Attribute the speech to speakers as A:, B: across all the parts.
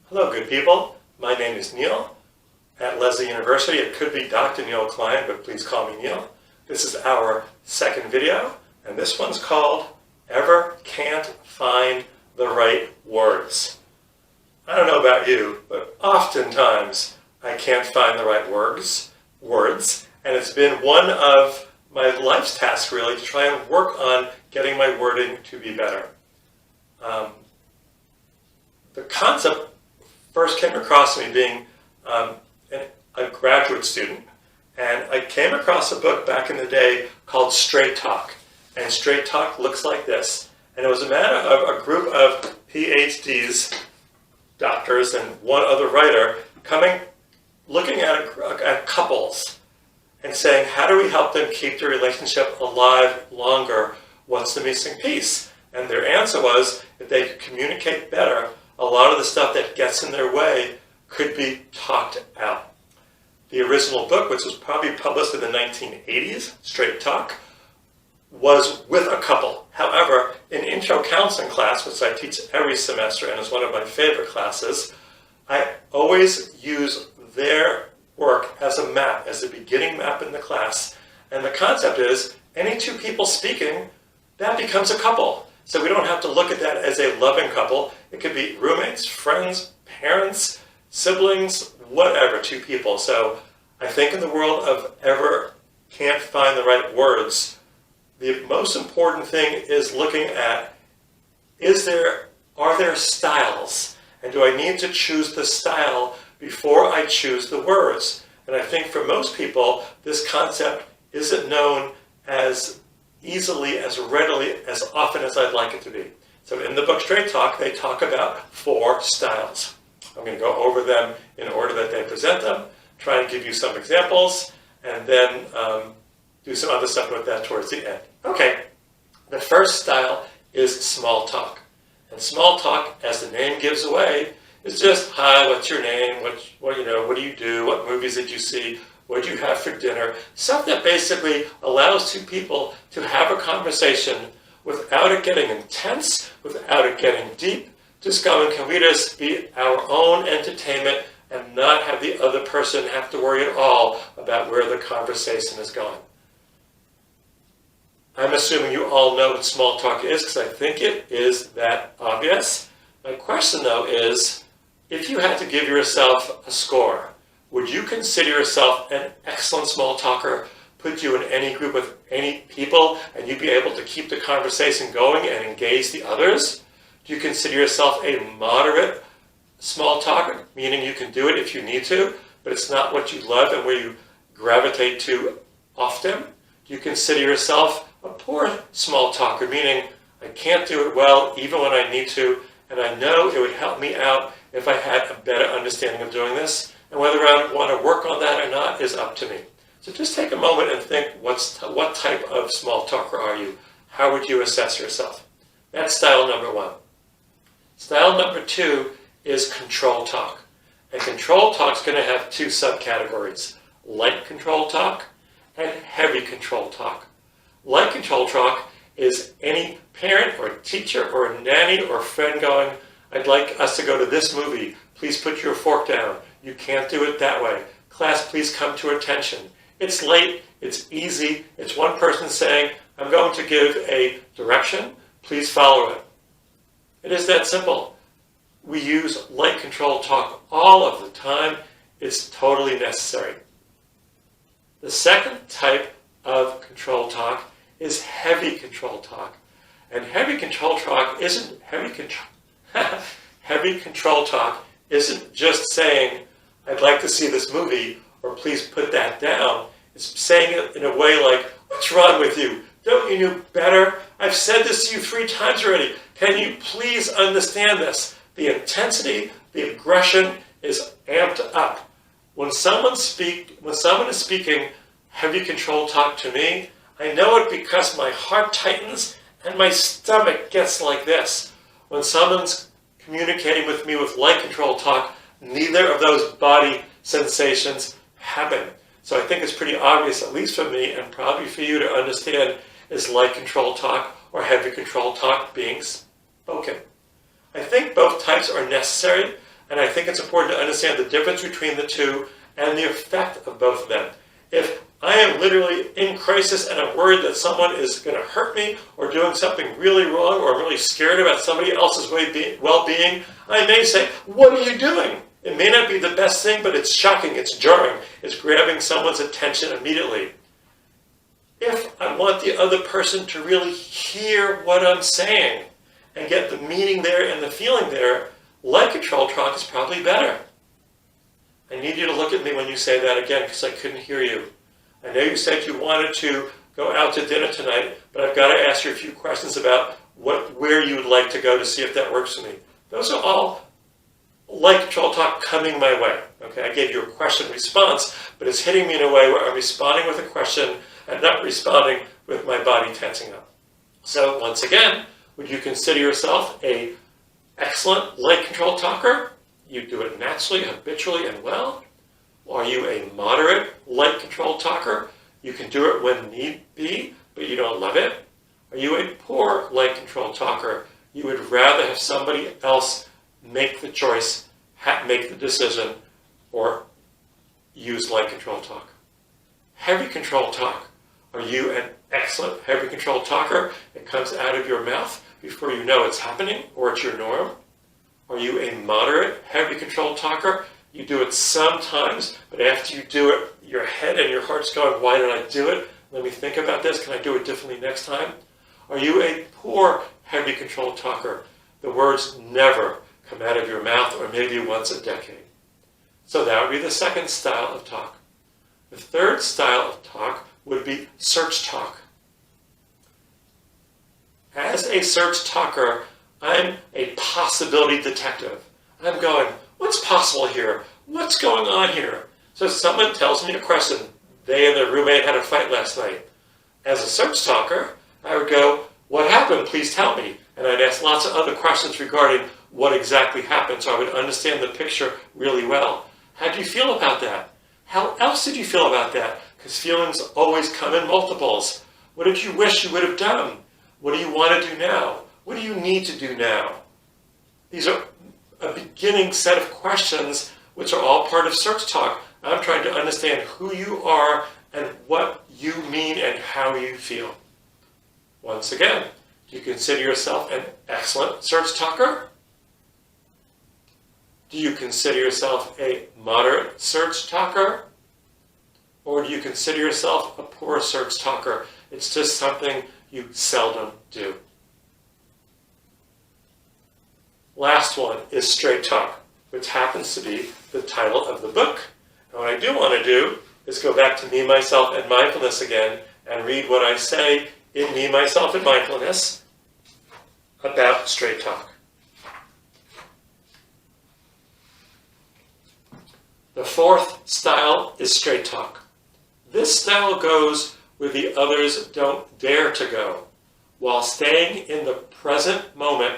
A: Hello, good people. My name is Neil. At Lesley University, it could be Dr. Neil Klein, but please call me Neil. This is our second video, and this one's called Ever Can't Find the Right Words. I don't know about you, but oftentimes I can't find the right words, and it's been one of my life's tasks really to try and work on getting my wording to be better. The concept first came across me being a graduate student, and I came across a book back in the day called Straight Talk, and Straight Talk looks like this. And it was a matter of a group of PhDs, doctors, and one other writer looking at couples and saying, how do we help them keep their relationship alive longer? What's the missing piece? And their answer was, if they could communicate better, a lot of the stuff that gets in their way could be talked out. The original book, which was probably published in the 1980s, Straight Talk, was with a couple. However, in intro counseling class, which I teach every semester and is one of my favorite classes, I always use their work as a map, as a beginning map in the class. And the concept is, any two people speaking, that becomes a couple. So we don't have to look at that as a loving couple. It could be roommates, friends, parents, siblings, whatever, two people. So I think in the world of ever can't find the right words, the most important thing is looking at, are there styles? And do I need to choose the style before I choose the words? And I think for most people, this concept isn't known as easily, as readily, as often as I'd like it to be. So in the book Straight Talk, they talk about 4 styles. I'm going to go over them in order that they present them, try and give you some examples, and then do some other stuff with that towards the end. Okay, the first style is small talk. And small talk, as the name gives away, is just, hi, what's your name? What do you do? What movies did you see? What did you have for dinner? Stuff that basically allows two people to have a conversation without it getting intense, without it getting deep. Just going, can we just be our own entertainment and not have the other person have to worry at all about where the conversation is going? I'm assuming you all know what small talk is because I think it is that obvious. My question though is, if you had to give yourself a score, would you consider yourself an excellent small talker, put you in any group with any people, and you'd be able to keep the conversation going and engage the others? Do you consider yourself a moderate small talker, meaning you can do it if you need to, but it's not what you love and where you gravitate to often? Do you consider yourself a poor small talker, meaning I can't do it well even when I need to, and I know it would help me out if I had a better understanding of doing this? And whether I want to work on that or not is up to me. So just take a moment and think, what type of small talker are you? How would you assess yourself? That's style number 1. Style number 2 is control talk. And control talk is going to have 2 subcategories: light control talk and heavy control talk. Light control talk is any parent or teacher or nanny or friend going, I'd like us to go to this movie. Please put your fork down. You can't do it that way. Class, please come to attention. It's late. It's easy. It's one person saying, I'm going to give a direction. Please follow it. It is that simple. We use light control talk all of the time. It's totally necessary. The second type of control talk is heavy control talk. And heavy control talk isn't heavy control talk isn't just saying, I'd like to see this movie, or please put that down. It's saying it in a way like, what's wrong with you? Don't you know better? I've said this to you 3 times already. Can you please understand this? The intensity, the aggression is amped up. When someone is speaking heavy control talk to me, I know it because my heart tightens and my stomach gets like this. When someone's communicating with me with light control talk, neither of those body sensations happen. So I think it's pretty obvious, at least for me, and probably for you to understand, is light control talk or heavy control talk being spoken. I think both types are necessary. And I think it's important to understand the difference between the two and the effect of both of them. If I am literally in crisis and I'm worried that someone is going to hurt me or doing something really wrong, or I'm really scared about somebody else's well-being, I may say, "What are you doing?" It may not be the best thing, but it's shocking, it's jarring, it's grabbing someone's attention immediately. If I want the other person to really hear what I'm saying and get the meaning there and the feeling there, light control talk is probably better. I need you to look at me when you say that again, because I couldn't hear you. I know you said you wanted to go out to dinner tonight, but I've got to ask you a few questions about where you would like to go to see if that works for me. Those are all light control talk coming my way. Okay, I gave you a question response, but it's hitting me in a way where I'm responding with a question and not responding with my body tensing up. So once again, would you consider yourself an excellent light control talker? You do it naturally, habitually, and well? Are you a moderate light control talker? You can do it when need be, but you don't love it? Are you a poor light control talker? You would rather have somebody else make the choice, make the decision, or use light control talk. Heavy control talk. Are you an excellent heavy control talker? It comes out of your mouth before you know it's happening or it's your norm. Are you a moderate heavy control talker? You do it sometimes, but after you do it, your head and your heart's going, why did I do it? Let me think about this. Can I do it differently next time? Are you a poor heavy control talker? The words never come out of your mouth, or maybe once a decade. So that would be the second style of talk. The third style of talk would be search talk. As a search talker, I'm a possibility detective. I'm going, what's possible here? What's going on here? So someone tells me a question. They and their roommate had a fight last night. As a search talker, I would go, what happened? Please tell me. And I'd ask lots of other questions regarding what exactly happened, so I would understand the picture really well. How do you feel about that? How else did you feel about that? Because feelings always come in multiples. What did you wish you would have done? What do you want to do now? What do you need to do now? These are a beginning set of questions which are all part of search talk. I'm trying to understand who you are and what you mean and how you feel. Once again, do you consider yourself an excellent search talker? Do you consider yourself a moderate search talker? Or do you consider yourself a poor search talker? It's just something you seldom do. Last one is straight talk, which happens to be the title of the book. And what I do want to do is go back to Me, Myself, and Mindfulness again and read what I say in Me, Myself, and Mindfulness about straight talk. The fourth style is straight talk. This style goes where the others don't dare to go, while staying in the present moment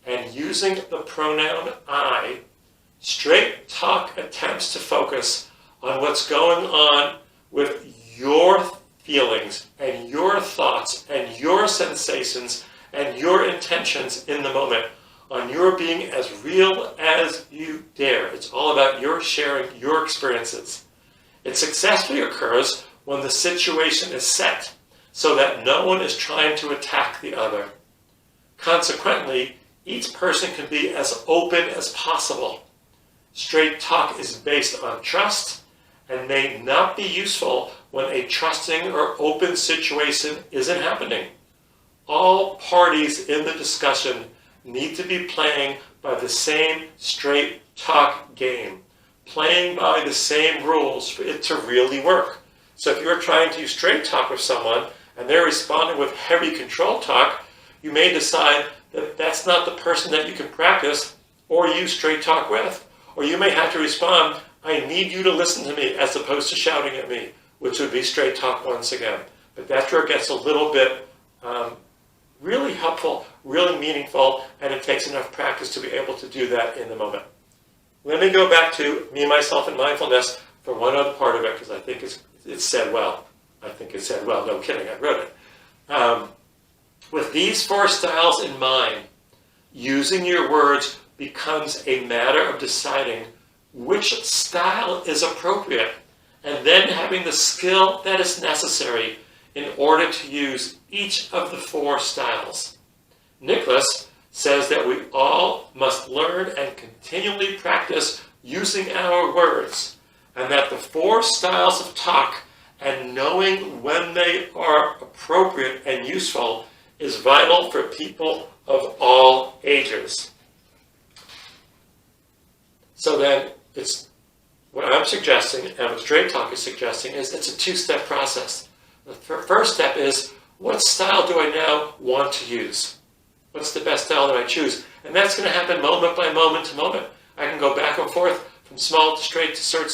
A: and using the pronoun I. Straight talk attempts to focus on what's going on with your feelings and your thoughts and your sensations and your intentions in the moment, on your being as real as you dare. It's all about your sharing your experiences. It successfully occurs when the situation is set so that no one is trying to attack the other. Consequently, each person can be as open as possible. Straight talk is based on trust and may not be useful when a trusting or open situation isn't happening. All parties in the discussion need to be playing by the same straight talk game, playing by the same rules for it to really work. So if you're trying to use straight talk with someone and they're responding with heavy control talk, you may decide that that's not the person that you can practice or use straight talk with. Or you may have to respond, I need you to listen to me, as opposed to shouting at me, which would be straight talk once again. But that's where it gets a little bit really helpful, really meaningful, and it takes enough practice to be able to do that in the moment. Let me go back to Me, Myself, and Mindfulness for one other part of it, because I think it's said well. I think it's said well. No kidding, I wrote it. With these four styles in mind, using your words becomes a matter of deciding which style is appropriate, and then having the skill that is necessary in order to use each of the 4 styles. Nicholas says that we all must learn and continually practice using our words, and that the 4 styles of talk and knowing when they are appropriate and useful is vital for people of all ages. So then, what I'm suggesting, and what Straight Talk is suggesting, is it's a 2-step process. The first step is, what style do I now want to use? What's the best style that I choose? And that's going to happen moment by moment to moment. I can go back and forth from small to straight to search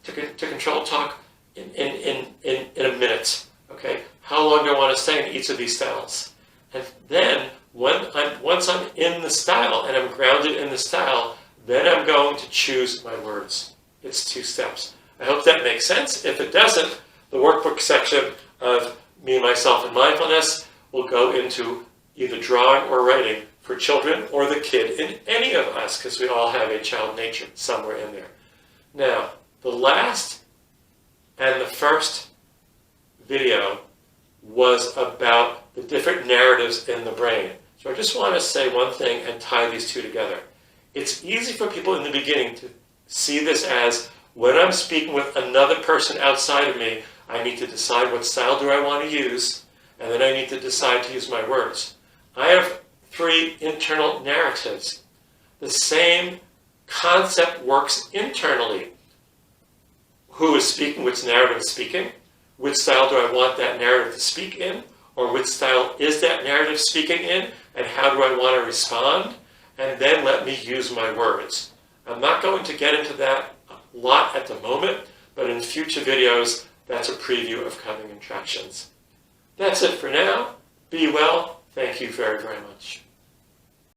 A: to control talk in a minute. Okay? How long do I want to stay in each of these styles? And then, once I'm in the style and I'm grounded in the style, then I'm going to choose my words. It's 2 steps. I hope that makes sense. If it doesn't, the workbook section of Me, Myself, and Mindfulness will go into either drawing or writing for children or the kid in any of us, because we all have a child nature somewhere in there. Now, the last and the first video was about the different narratives in the brain. So I just want to say one thing and tie these 2 together. It's easy for people in the beginning to see this as, when I'm speaking with another person outside of me, I need to decide what style do I want to use, and then I need to decide to use my words. I have 3 internal narratives. The same concept works internally. Who is speaking? Which narrative is speaking? Which style do I want that narrative to speak in? Or which style is that narrative speaking in? And how do I want to respond? And then let me use my words. I'm not going to get into that a lot at the moment, but in future videos, that's a preview of coming attractions. That's it for now. Be well. Thank you very, very much.